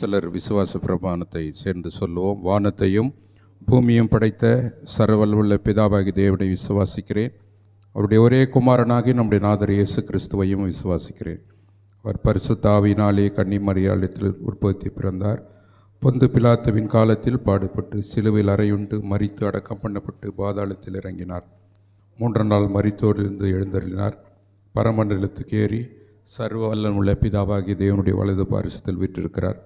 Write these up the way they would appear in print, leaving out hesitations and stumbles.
சிலர் விசுவாச பிரமாணத்தை சேர்ந்து சொல்லுவோம். வானத்தையும் பூமியும் படைத்த சர்வவல்லமையுள்ள பிதாவாகிய தேவனை விசுவாசிக்கிறேன். அவருடைய ஒரே குமாரனாகி நம்முடைய நாதர் இயேசு கிறிஸ்துவையும் விசுவாசிக்கிறேன். அவர் பரிசுத்த ஆவியினாலே கன்னிமரியாளிடத்தில் உற்பத்தி பிறந்தார். பொந்து பிலாத்துவின் காலத்தில் பாடுபட்டு சிலுவையில் அறையுண்டு மரித்து அடக்கம் பண்ணப்பட்டு பாதாளத்தில் இறங்கினார். 3 நாள் மரித்தோரிலிருந்து எழுந்தருளினார். பரமண்டலத்துக்கு ஏறி சர்வ வல்லமையுள்ள பிதாவாகிய தேவனுடைய வலது பாரிசத்தில் வீற்றிருக்கிறார்.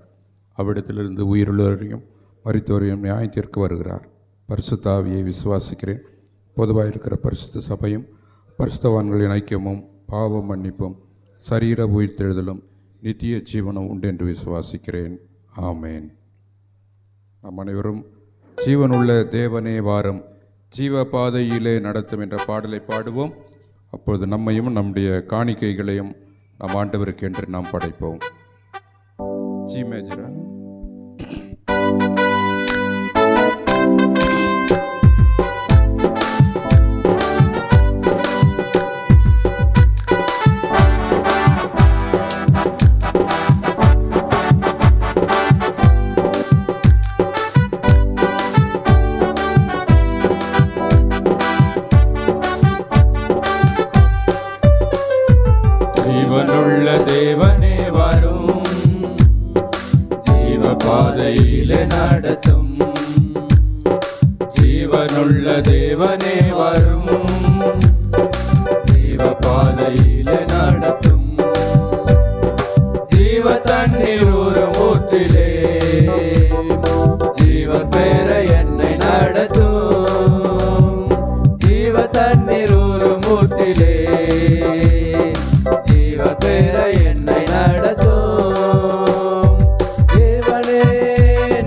அவ்விடத்திலிருந்து உயிருள்ளவரையும் மரித்தோரையும் நியாயத்திற்கு வருகிறார். பரிசுத்த ஆவியை விசுவாசிக்கிறேன். பொதுவாக இருக்கிற பரிசுத்த சபையும் பரிசுத்தவான்களின் ஐக்கியமும் பாவம் மன்னிப்பும் சரீர உயிர்த்தெழுதலும் நித்திய ஜீவனம் உண்டு என்று விசுவாசிக்கிறேன். ஆமேன். நாம் அனைவரும் ஜீவனுள்ள தேவனே வாரம் ஜீவ பாதையிலே நடத்தும் என்ற பாடலை பாடுவோம். அப்பொழுது நம்மையும் நம்முடைய காணிக்கைகளையும் நம் ஆண்டவருக்கு என்று நாம் படைப்போம். ஜி மேஜரா ஜீவனுள்ள தேவனே வரும் ஜீவ பாதையிலே நடத்தும். ஜீவனுள்ள தேவனே வரும் ஜீவ பாதையிலே நடத்தும். ஜீவ தண்ணீர் ஊறும் ஊற்றிலே ஜீவன் பெற என்னை நடத்தும். ஜீவ தண்ணீர் ஊறும் ஊற்றிலே பெற என்னை நடத்தும். தேவனே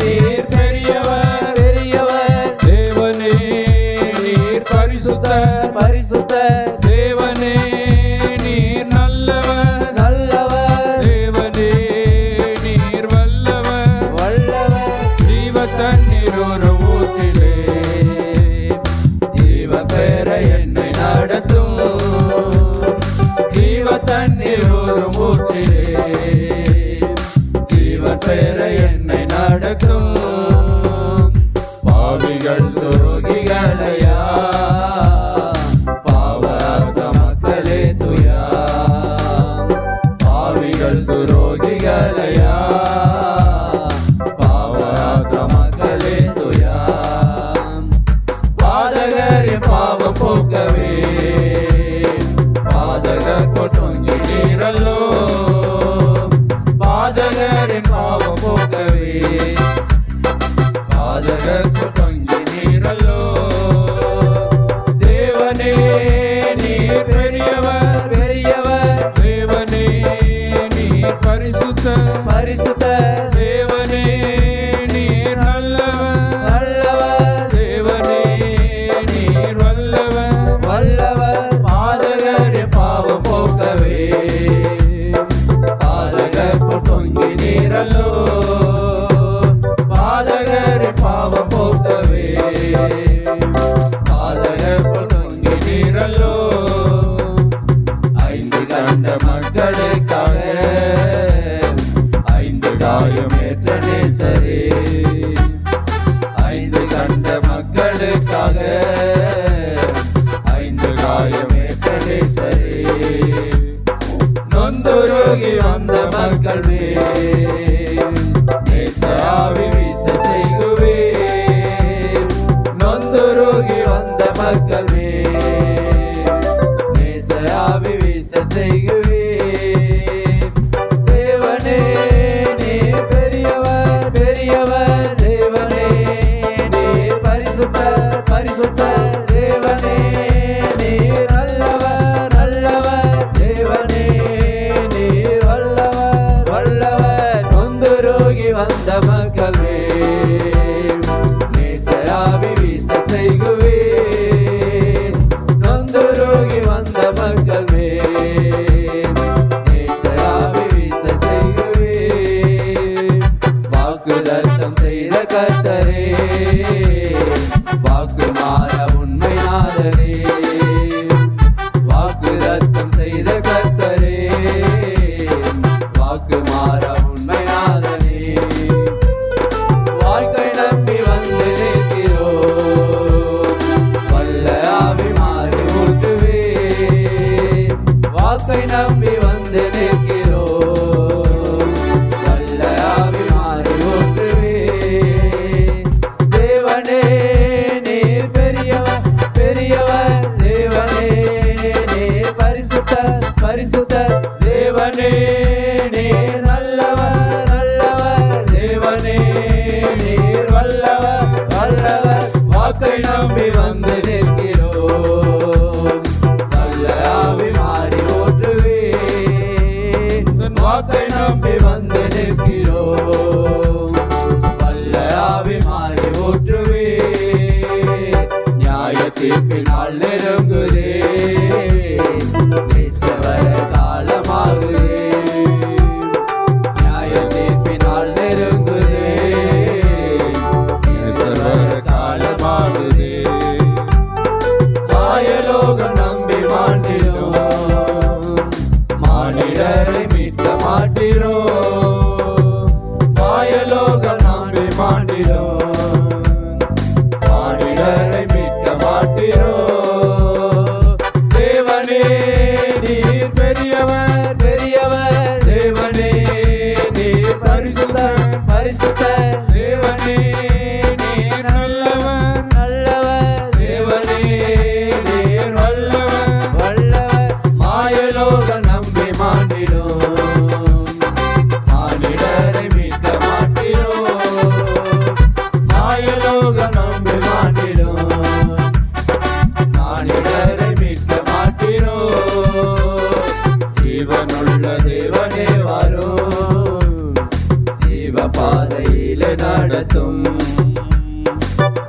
நீர் பெரியவர் பெரியவர். தேவனே நீர் பரிசுத்தர் பரிசுத்தர். தேவனே நீர் நல்லவர் நல்லவர். தேவனே நீர் வல்லவர் வல்லவர். ஜீவ தண்ணீர் ஒரு ஊற்றிலே ஜீவ பெற என்னை நடத்தும். தண்ணீர் ஒரு ஊற்றிலே ஜீவன் பெற என்னை நடக்கும். பாவிகள் துரோகிகளையா பாவ மக்களே துயா. பாவிகள் துரோகிகளையா பாவ மக்களே துயா. பாதகரின் பாவம் போக்கவே நீரல்லோ. பாதகரின் பாவம் போக்கவே பாதகர் தொங்கி நீரல்லோ. தேவனே நீர் பெரியவர் பெரியவர். தேவனே நீர் பரிசுத்தர் பரிசுத்தர். தேவனே நீர் நல்லவர் நல்லவர். தேவனே நீர் வல்லவர் வல்லவர். பாதகரின் பாவம் போக்கவே தொங்கி நீரல்லோ. பாதகரின் பாவம் போக்கவே பாதகர் தொங்கி நீரல்லோ. 5 கண்ட மக்களுக்காக 5 காயம் ஏற்ற நேசரே. 5 கண்ட மக்களுக்காக 5 காயம் ஏற்ற நேசரே. நொந்துருகி வந்த மக்கள் நேசாவி வீச செய்குவே. நொந்துருகி வந்த மக்கள் நேசாவி வீச செய்குவே. தேவனே நீர் பெரியவர் பெரியவர். தேவனே நீர் பரிசுத்தர் பரிசுத்தர். தேவனே நீர் நல்லவர் நல்லவர். தேவனே வந்த மக்கள் நேசராவி வீச செய்குவே. நொந்துருகி வந்த மக்கள் நேசராவி வீச செய்குவே. வாக்குதத்தம் செய்த கர்த்தரே வாக்கு மாற உண்மை நாதரே. வாக்குதத்தம் செய்த கர்த்தரே வாக்கு மாற உண்மை நாதரே. பரிசுத்த தேவனே நீர் நல்லவர், நல்லவர் தேவனே நீர் வல்லவர், வல்லவர் மாயலோக நம்பி மாண்டிடும் மானிடரை மீட்க மாட்டிரோ, மாயலோக நம்பி மாண்டிடும் மானிடரை மீட்க மாட்டிரோ, ஜீவனுள்ள தேவனே வரும் ஜீவ பாதையிலே நடத்தும்,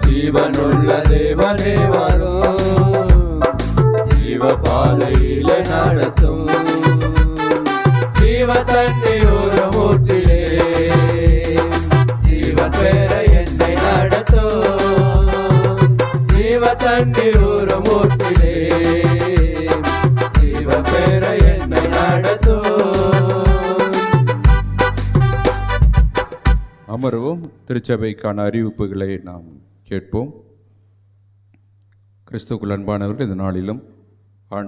ஜீவனுள்ள தேவனே வரும் ஜீவ பாதையிலே நடத்தும், ஜீவ தண்ணீர் ஒரு ஊற்றிலே ஜீவன் பெற என்னை நடத்தும், ஜீவ தண்ணீர் ஒரு ஊற்றிலே ஜீவன் பெற என்னை நடத்தும். அமர்வும் திருச்சபைக்கான அறிவிப்புகளை நாம் கேட்போம். கிறிஸ்துவுக்குள் அன்பானவர்கள், இந்த நாளிலும்